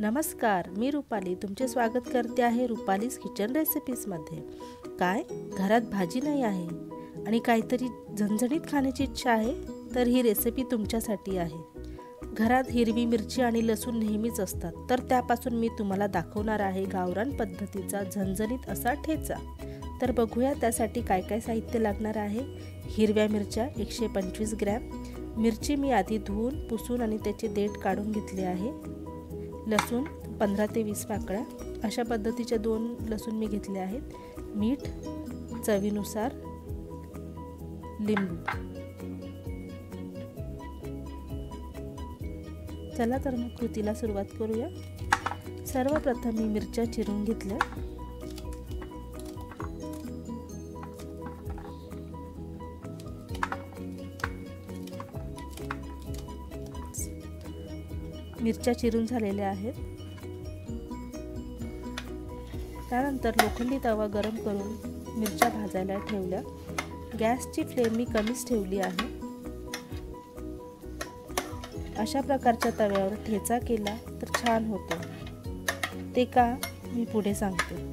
नमस्कार, मी रुपाली तुमचे स्वागत करते आहे रुपालीज किचन रेसिपीजमध्ये। काय घरात भाजी नाही आहे आणि काहीतरी झणझणीत खाण्याची इच्छा आहे तर ही रेसिपी तुमच्यासाठी आहे। घरात हिरवी मिरची आणि लसूण नेहमीच असतात, तर त्यापासून मी तुम्हाला दाखवणार आहे गावरान पद्धतीचा झणझणीत असा ठेचा। तर बघूया त्यासाठी काय काय साहित्य लागणार आहे। हिरव्या मिरच्या 125 ग्रॅम, मिरची मी आधी धुवून पुसून आणि त्याचे देठ काढून घेतले आहे। लसूण 15 ते 20 पाकळ्या, अशा पद्धतीचे 2 लसूण मी घेतले आहेत। मीठ चवीनुसार, लिंबू। चला तर मग कृतीला सुरुवात करूया। सर्वप्रथम मी मिरच्या चिरून घेतल्या। मिरच्या चिरून झालेल्या आहेत। त्यानंतर लोखंडी तवा गरम करून मिरच्या भाजायला ठेवल्या। गॅसची फ्लेम मी कमीच ठेवली आहे। अशा प्रकारच्या तव्यावर ठेचा केला तर छान होतो, ते का मी पुढे सांगते।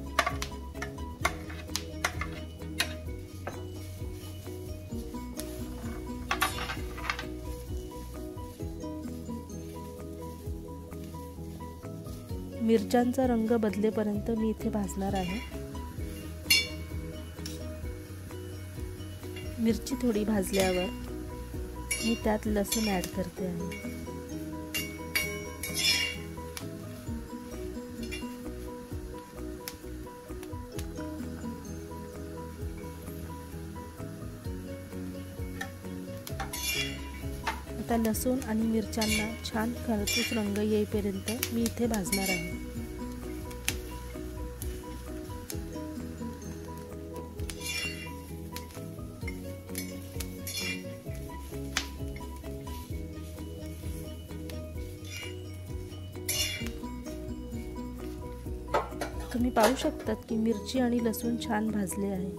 मिरच्यांचा रंग बदलेपर्यंत मी इथे भाजणार आहे। मिरची थोडी भाजल्यावर मी त्यात लसूण ॲड करते आहे। आता लसूण आणि मिरच्यांना छान खरपूस रंग येईपर्यंत मी इथे भाजणार आहे। तुम्ही पाहू शकतात की मिरची आणि लसूण छान भाजले आहे।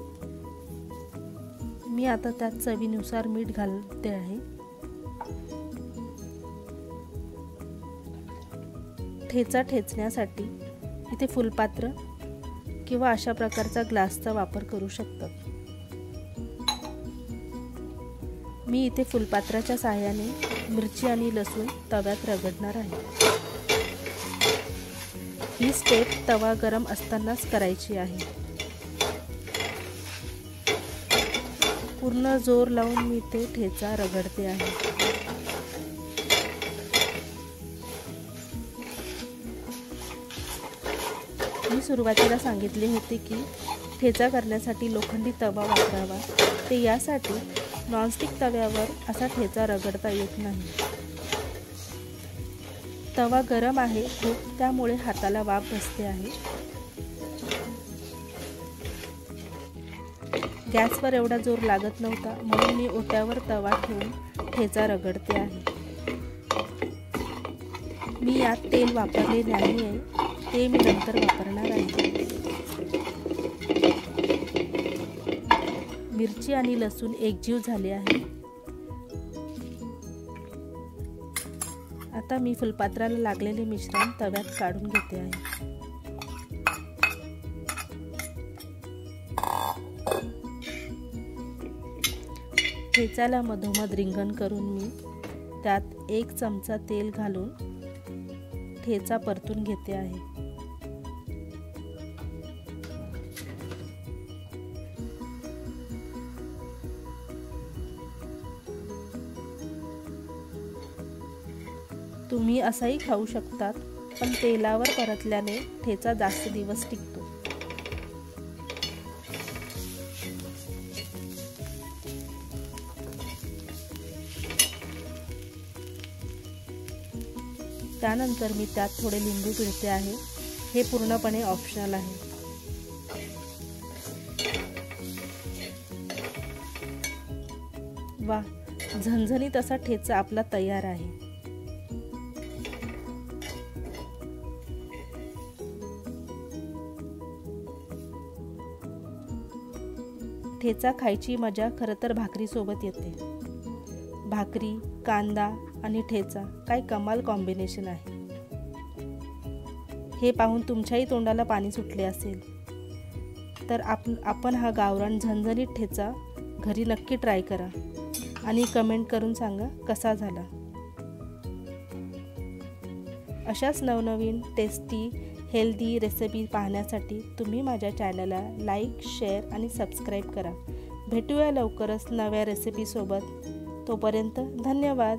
मी आता त्यात चवीनुसार मीठ घालते आहे। ठेचा ठेचण्यासाठी इथे फुलपात्र किंवा अशा प्रकारचा ग्लासचा वापर करू शकतात। मी इथे फुलपात्राच्या सहाय्याने मिरची आणि लसूण तव्यात रगडणार आहे। ही स्टेप तवा गरम असतानाच करायची आहे। पूर्ण जोर लावून मी इथे ठेचा रगडते आहे। मी सुरुवातीला सांगितले होते की ठेचा करण्यासाठी लोखंडी तवा वापरावा, ते यासाठी नॉनस्टिक तव्यावर असा ठेचा रगडता येत नाही। तवा गरम आहे खूप, त्यामुळे हाताला वाफ बसते आहे। गॅसवर एवढा जोर लागत नव्हता, म्हणून मी ओट्यावर तवा ठेवून ठेचा रगडते आहे। मी यात तेल वापरले नाही आहे, ते मी नंतर वापरणार आहे। मिरची आणि लसूण एकजीव झाले आहे। आता मी फुलपात्राला लागलेले मिश्रण तव्यात काढून घेते आहे। ठेचाला मधोमध रिंगण करून मी त्यात 1 चमचा तेल घालून ठेचा परतून घेते आहे। तुम्ही असाही खाऊ शकतात, पण तेलावर परतल्याने ठेचा जास्त दिवस टिकतो। त्यानंतर मी त्यात थोडे लिंबू पिळते आहे। हे पूर्णपणे ऑप्शनल आहे। वा, झणझणीत असा ठेचा आपला तयार आहे। ठेचा खायची मजा खरं तर भाकरी सोबत येते। भाकरी, कांदा आणि ठेचा काय कमाल कॉम्बिनेशन आहे। हे पाहून तुमच्याही तोंडाला पाणी सुटले असेल. तर आपण हा गावरान झणझणीत ठेचा घरी नक्की ट्राय करा आणि कमेंट करून सांगा कसा झाला. अशाच नवनवीन टेस्टी हेल्दी रेसिपी पाहण्यासाठी तुम्ही माझ्या चॅनलला लाईक, शेअर आणि सबस्क्राईब करा. भेटूया लवकरच नव्या रेसिपीसोबत. तोपर्यंत धन्यवाद.